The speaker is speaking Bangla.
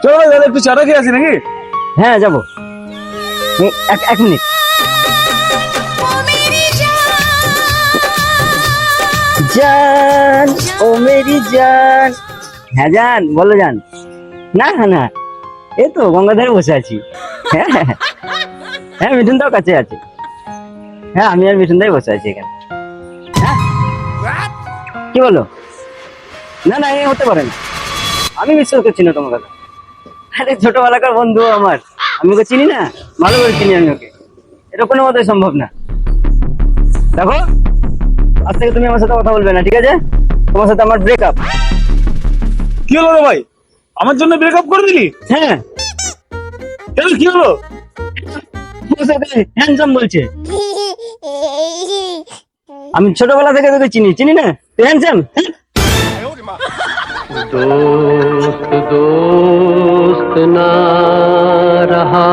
চলো ভাই দাদা একটু চাটা খেয়ে আসি নাকি? হ্যাঁ যাবো, এক মিনিট। জান, ও মেরি জান। হ্যাঁ জান, বলো জান। না না, এই তো গঙ্গাধারে বসে আছি। হ্যাঁ হ্যাঁ হ্যাঁ, মিঠুন দাও কাছে আছে। হ্যাঁ আমি আর মিঠুন দাই বসে আছি এখানে। হ্যাঁ কি বলো? না না, এ হতে পারে না, আমি বিশ্বাস করছি না তোমার কথা। আরে ছোটবেলাকার বন্ধু আমার, আমি ওকে চিনি না, ভালো করে চিনি আমি ওকে। এটা কোনো মতেই সম্ভব না। দেখো, আজ থেকে তুমি আমার সাথে কথা বলবে না, ঠিক আছে? তোমার সাথে আমার ব্রেকআপ। কি হলো রে ভাই, আমার জন্য ব্রেকআপ করে দিলি? হ্যাঁ, কেন কি হলো? হ্যান্ডসাম বলছে। আমি ছোটবেলা থেকে তোকে চিনি, চিনি না? তুই হ্যান্ডসাম। दोस्त दोस्त ना रहा